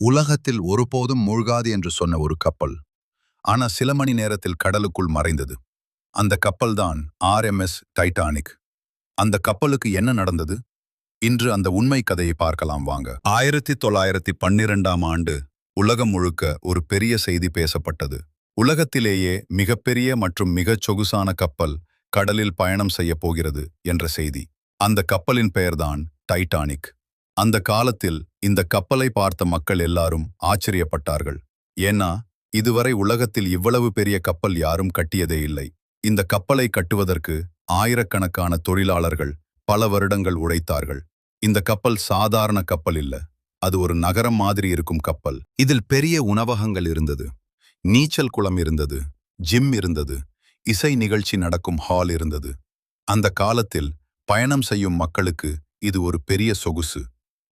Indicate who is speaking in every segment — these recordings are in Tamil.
Speaker 1: உலகத்தில் ஒருபோதும் மூழ்காது என்று சொன்ன ஒரு கப்பல். ஆனா சில மணி நேரத்தில் கடலுக்குள் மறைந்தது. அந்த கப்பல்தான் ஆர்எம்எஸ் டைட்டானிக். அந்த கப்பலுக்கு என்ன நடந்தது? இன்று அந்த உண்மை கதையை பார்க்கலாம் வாங்க. 1912ஆம் ஆண்டு உலகம் முழுக்க ஒரு பெரிய செய்தி பேசப்பட்டது. உலகத்திலேயே மிகப்பெரிய மற்றும் மிகச் சொகுசான கப்பல் கடலில் பயணம் செய்ய போகிறது என்ற செய்தி. அந்த கப்பலின் பெயர்தான் டைட்டானிக். அந்த காலத்தில் இந்த கப்பலை பார்த்த மக்கள் எல்லாரும் ஆச்சரியப்பட்டார்கள். ஏன்னா இதுவரை உலகத்தில் இவ்வளவு பெரிய கப்பல் யாரும் கட்டியதே இல்லை. இந்த கப்பலை கட்டுவதற்கு ஆயிரக்கணக்கான தொழிலாளர்கள் பல வருடங்கள் உழைத்தார்கள். இந்த கப்பல் சாதாரண கப்பல் இல்ல, அது ஒரு நகரம் மாதிரி இருக்கும் கப்பல். இதில் பெரிய உணவகங்கள் இருந்தது, நீச்சல் குளம் இருந்தது, ஜிம் இருந்தது, இசை நிகழ்ச்சி நடக்கும் ஹால் இருந்தது. அந்த காலத்தில் பயணம் செய்யும் மக்களுக்கு இது ஒரு பெரிய சொகுசு.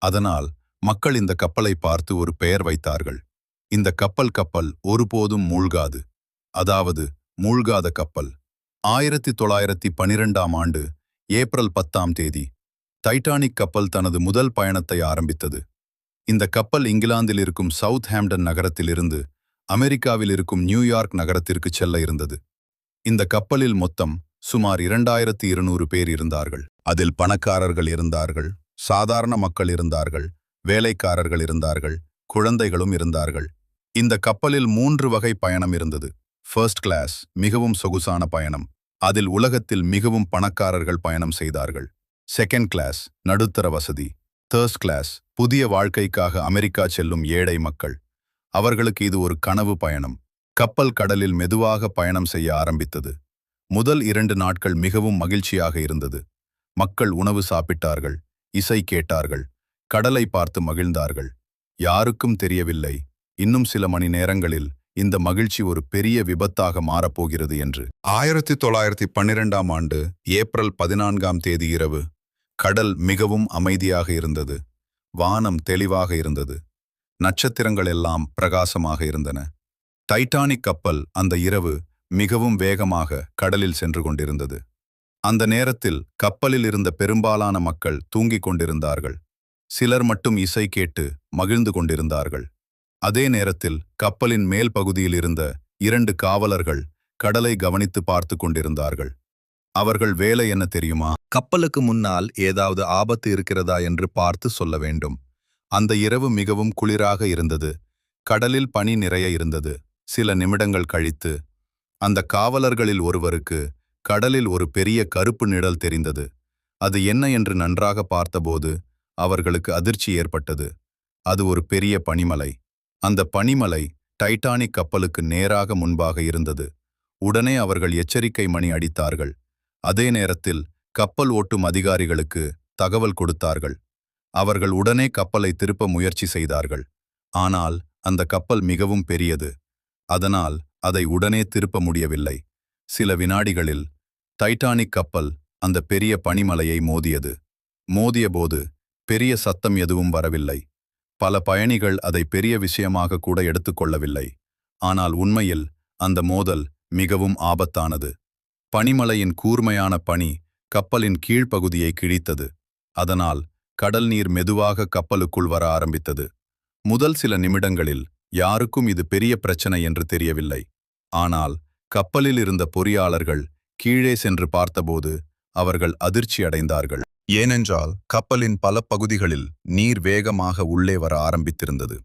Speaker 1: அதனால் மக்கள் இந்த கப்பலை பார்த்து ஒரு பெயர் வைத்தார்கள். இந்த கப்பல் ஒருபோதும் மூழ்காது, அதாவது மூழ்காத கப்பல். 1912ஆம் ஆண்டு ஏப்ரல் 10ஆம் தேதி டைட்டானிக் கப்பல் தனது முதல் பயணத்தை ஆரம்பித்தது. இந்த கப்பல் இங்கிலாந்தில் இருக்கும் சவுத் ஹாம்டன் நகரத்திலிருந்து அமெரிக்காவில் இருக்கும் நியூயார்க் நகரத்திற்கு செல்ல இருந்தது. இந்த கப்பலில் மொத்தம் சுமார் 2200 பேர் இருந்தார்கள். அதில் பணக்காரர்கள் இருந்தார்கள், சாதாரண மக்கள் இருந்தார்கள், வேலைக்காரர்கள் இருந்தார்கள், குழந்தைகளும் இருந்தார்கள். இந்த கப்பலில் 3 வகை பயணம் இருந்தது. ஃபர்ஸ்ட் கிளாஸ் மிகவும் சொகுசான பயணம், அதில் உலகத்தில் மிகவும் பணக்காரர்கள் பயணம் செய்தார்கள். செகண்ட் கிளாஸ் நடுத்தர வசதி. தேர்ட் கிளாஸ் புதிய வாழ்க்கைக்காக அமெரிக்கா செல்லும் ஏழை மக்கள். அவர்களுக்கு இது ஒரு கனவு பயணம். கப்பல் கடலில் மெதுவாக பயணம் செய்ய ஆரம்பித்தது. முதல் 2 நாட்கள் மிகவும் மகிழ்ச்சியாக இருந்தது. மக்கள் உணவு சாப்பிட்டார்கள், இசை கேட்டார்கள், கடலை பார்த்து மகிழ்ந்தார்கள். யாருக்கும் தெரியவில்லை இன்னும் சில மணி நேரங்களில் இந்த மகிழ்ச்சி ஒரு பெரிய விபத்தாக மாறப்போகிறது என்று. 1912ஆம் ஆண்டு ஏப்ரல் 14ஆம் தேதி இரவு கடல் மிகவும் அமைதியாக இருந்தது. வானம் தெளிவாக இருந்தது. நட்சத்திரங்கள் எல்லாம் பிரகாசமாக இருந்தன. டைட்டானிக் கப்பல் அந்த இரவு மிகவும் வேகமாக கடலில் சென்று கொண்டிருந்தது. அந்த நேரத்தில் கப்பலில் இருந்த பெரும்பாலான மக்கள் தூங்கிக் கொண்டிருந்தார்கள். சிலர் மட்டும் இசை கேட்டு மகிழ்ந்து கொண்டிருந்தார்கள். அதே நேரத்தில் கப்பலின் மேல் பகுதியில் இருந்த 2 காவலர்கள் கடலை கவனித்து பார்த்து கொண்டிருந்தார்கள். அவர்கள் வேலை என்ன தெரியுமா? கப்பலுக்கு முன்னால் ஏதாவது ஆபத்து இருக்கிறதா என்று பார்த்து சொல்ல வேண்டும். அந்த இரவு மிகவும் குளிராக இருந்தது. கடலில் பனி நிறைய இருந்தது. சில நிமிடங்கள் கழித்து அந்த காவலர்களில் ஒருவருக்கு கடலில் ஒரு பெரிய கருப்பு நிழல் தெரிந்தது. அது என்ன என்று நன்றாக பார்த்தபோது அவர்களுக்கு அதிர்ச்சி ஏற்பட்டது. அது ஒரு பெரிய பனிமலை. அந்த பனிமலை டைட்டானிக் கப்பலுக்கு நேராக முன்பாக இருந்தது. உடனே அவர்கள் எச்சரிக்கை மணி அடித்தார்கள். அதே நேரத்தில் கப்பல் ஓட்டும் அதிகாரிகளுக்கு தகவல் கொடுத்தார்கள். அவர்கள் உடனே கப்பலை திருப்ப முயற்சி செய்தார்கள். ஆனால் அந்த கப்பல் மிகவும் பெரியது. அதனால் அதை உடனே திருப்ப முடியவில்லை. சில வினாடிகளில் டைட்டானிக் கப்பல் அந்த பெரிய பனிமலையை மோதியது. மோதியபோது பெரிய சத்தம் எதுவும் வரவில்லை. பல பயணிகள் அதை பெரிய விஷயமாக கூட எடுத்துக்கொள்ளவில்லை. ஆனால் உண்மையில் அந்த மோதல் மிகவும் ஆபத்தானது. பனிமலையின் கூர்மையான பனி கப்பலின் கீழ்ப்பகுதியை கிழித்தது. அதனால் கடல் நீர் மெதுவாக கப்பலுக்குள் வர ஆரம்பித்தது. முதல் சில நிமிடங்களில் யாருக்கும் இது பெரிய பிரச்சனை என்று தெரியவில்லை. ஆனால் கப்பலில் இருந்த பொறியாளர்கள் கீழே சென்று பார்த்தபோது அவர்கள் அதிர்ச்சி அடைந்தார்கள். ஏனென்றால் கப்பலின் பல பகுதிகளில் நீர் வேகமாக உள்ளே வர ஆரம்பித்திருந்தது.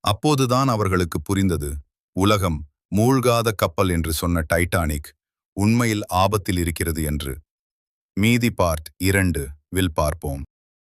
Speaker 1: அப்போதுதான் அவர்களுக்கு புரிந்தது, உலகம் மூழ்காத கப்பல் என்று சொன்ன டைட்டானிக் உண்மையில் ஆபத்தில் இருக்கிறது என்று. மீதி பார்ட் 2 வில் பார்ப்போம்.